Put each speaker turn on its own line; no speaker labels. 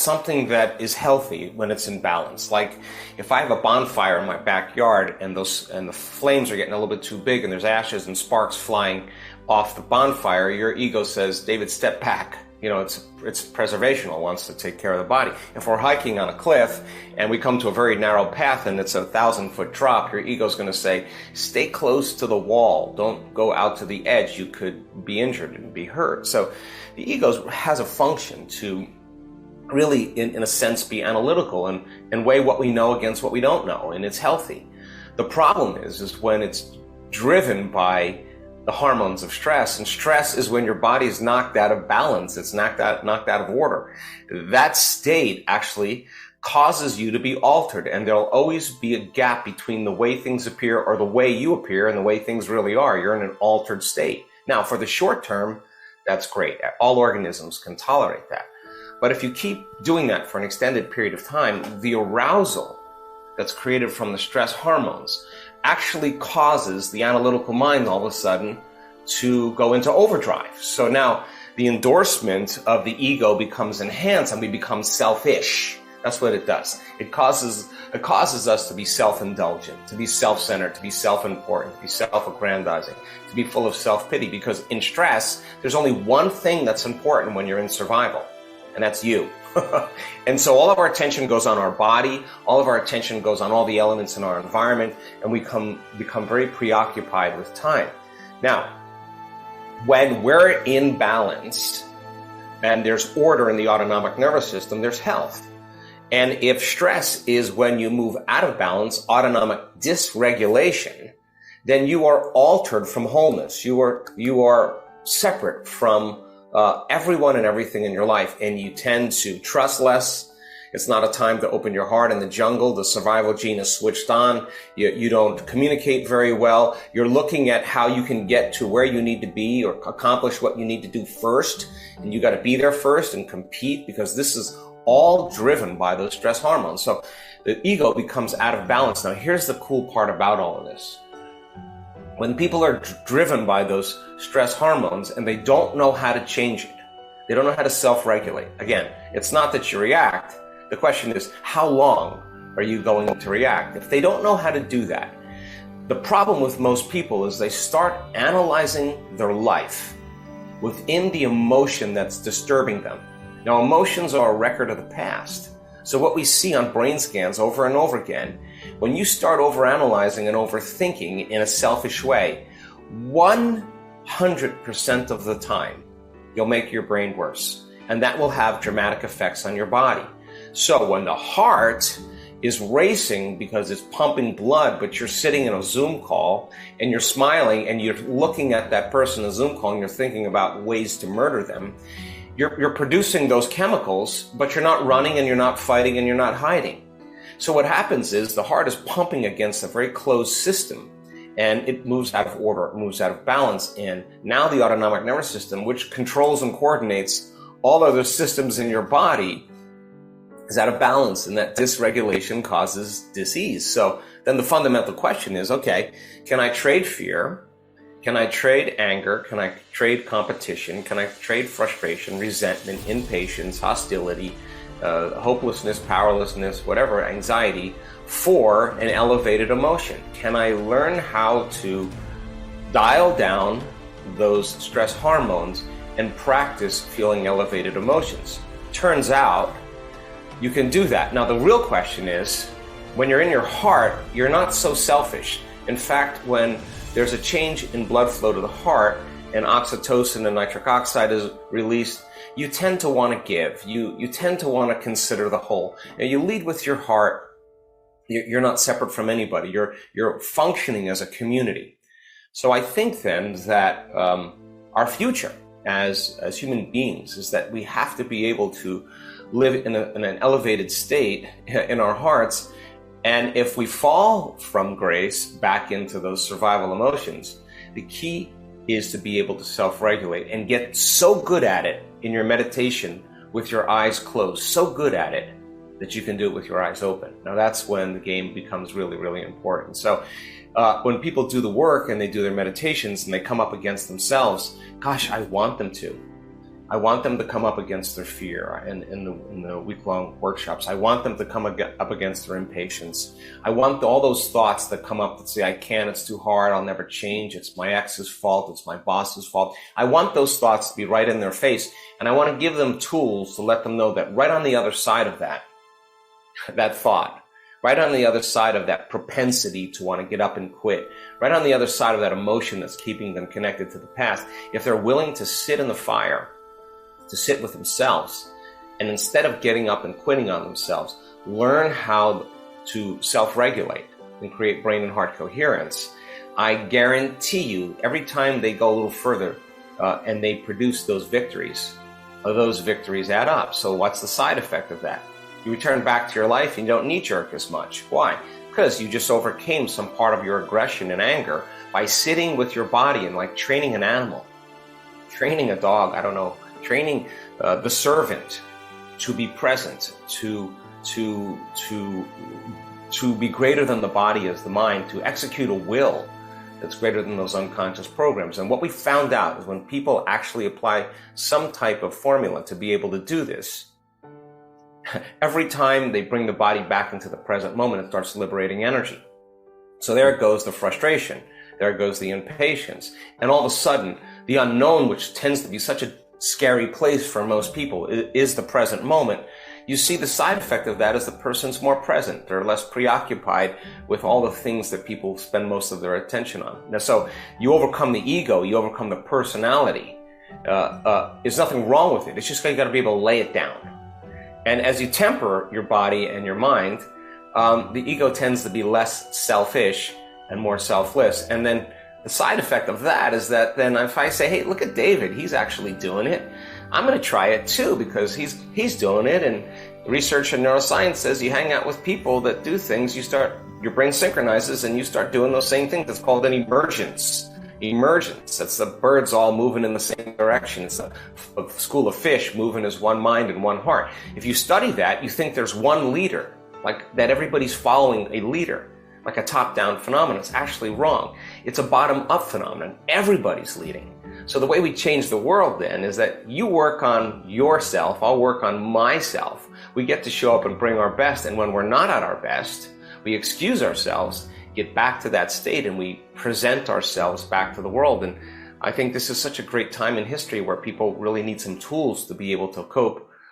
something that is healthy when it's in balance. Like if I have a bonfire in my backyard and the flames are getting a little bit too big and there's ashes and sparks flying off the bonfire, your ego says, David, step back. You know, it's preservational, wants to take care of the body. If we're hiking on a cliff and we come to a very narrow path and it's a 1,000-foot drop, your ego's going to say, stay close to the wall. Don't go out to the edge. You could be injured and be hurt. So the ego has a function to really, in a sense, be analytical and weigh what we know against what we don't know, and it's healthy. The problem is when it's driven by the hormones of stress, and stress is when your body is knocked out of balance, it's knocked out of order. That state actually causes you to be altered, and there'll always be a gap between the way things appear or the way you appear and the way things really are. You're in an altered state. Now, for the short term, that's great. All organisms can tolerate that. But if you keep doing that for an extended period of time, the arousal that's created from the stress hormones actually causes the analytical mind all of a sudden to go into overdrive. So now the endorsement of the ego becomes enhanced and we become selfish. That's what it does. It causes us to be self-indulgent, to be self-centered, to be self-important, to be self-aggrandizing, to be full of self-pity, because in stress, there's only one thing that's important when you're in survival, and that's you. And so all of our attention goes on our body, all of our attention goes on all the elements in our environment, and we become very preoccupied with time. Now, when we're in balance and there's order in the autonomic nervous system, there's health. And if stress is when you move out of balance, autonomic dysregulation, then you are altered from wholeness. You are separate from everyone and everything in your life, and you tend to trust less. It's not a time to open your heart in the jungle. The survival gene is switched on. You don't communicate very well. You're looking at how you can get to where you need to be or accomplish what you need to do first, and you got to be there first and compete, because this is all driven by those stress hormones. So the ego becomes out of balance. Now, here's the cool part about all of this. When people are driven by those stress hormones and they don't know how to change it, they don't know how to self-regulate. Again, it's not that you react. The question is, how long are you going to react? If they don't know how to do that, the problem with most people is they start analyzing their life within the emotion that's disturbing them. Now, emotions are a record of the past. So what we see on brain scans over and over again, when you start overanalyzing and overthinking in a selfish way, 100% of the time, you'll make your brain worse. And that will have dramatic effects on your body. So when the heart is racing because it's pumping blood, but you're sitting in a Zoom call and you're smiling and you're looking at that person in a Zoom call and you're thinking about ways to murder them, you're producing those chemicals, but you're not running and you're not fighting and you're not hiding. So what happens is the heart is pumping against a very closed system, and it moves out of order, it moves out of balance. And now the autonomic nervous system, which controls and coordinates all other systems in your body, is out of balance, and that dysregulation causes disease. So then the fundamental question is, okay, can I trade fear? Can I trade anger? Can I trade competition? Can I trade frustration, resentment, impatience, hostility, hopelessness, powerlessness, whatever, anxiety, for an elevated emotion? Can I learn how to dial down those stress hormones and practice feeling elevated emotions? Turns out you can do that. Now, the real question is, when you're in your heart, you're not so selfish. In fact, when there's a change in blood flow to the heart and oxytocin and nitric oxide is released, you tend to want to give. You tend to want to consider the whole. And you lead with your heart. You're not separate from anybody. You're functioning as a community. So I think then that our future as human beings is that we have to be able to live in an elevated state in our hearts. And if we fall from grace back into those survival emotions, the key is to be able to self-regulate and get so good at it in your meditation with your eyes closed, so good at it that you can do it with your eyes open. Now that's when the game becomes really, really important. So when people do the work and they do their meditations and they come up against themselves, gosh, I want them to. I want them to come up against their fear in the week-long workshops. I want them to come up against their impatience. I want all those thoughts that come up that say, I can't, it's too hard, I'll never change, it's my ex's fault, it's my boss's fault. I want those thoughts to be right in their face, and I want to give them tools to let them know that right on the other side of that thought, right on the other side of that propensity to want to get up and quit, right on the other side of that emotion that's keeping them connected to the past, if they're willing to sit in the fire, to sit with themselves, and instead of getting up and quitting on themselves, learn how to self-regulate and create brain and heart coherence, I guarantee you, every time they go a little further and they produce those victories add up. So what's the side effect of that? You return back to your life and you don't need jerk as much. Why? Because you just overcame some part of your aggression and anger by sitting with your body and like training an animal, training a dog, training the servant to be present, to be greater than the body as the mind, to execute a will that's greater than those unconscious programs. And what we found out is when people actually apply some type of formula to be able to do this, every time they bring the body back into the present moment, it starts liberating energy. So there goes the frustration, there goes the impatience, and all of a sudden, the unknown, which tends to be such a scary place for most people, is the present moment. You see the side effect of that is the person's more present. They're less preoccupied with all the things that people spend most of their attention on. Now, so you overcome the ego, you overcome the personality. There's nothing wrong with it. It's just you got to be able to lay it down. And as you temper your body and your mind, the ego tends to be less selfish and more selfless. And then the side effect of that is that then if I say, hey, look at David, he's actually doing it, I'm going to try it too because he's doing it. And research in neuroscience says you hang out with people that do things, your brain synchronizes and you start doing those same things. It's called an emergence. That's the birds all moving in the same direction. It's a school of fish moving as one mind and one heart. If you study that, you think there's one leader, like that everybody's following a leader, like a top-down phenomenon. It's actually wrong. It's a bottom-up phenomenon. Everybody's leading. So the way we change the world then is that you work on yourself, I'll work on myself. We get to show up and bring our best, and when we're not at our best, we excuse ourselves, get back to that state, and we present ourselves back to the world. And I think this is such a great time in history where people really need some tools to be able to cope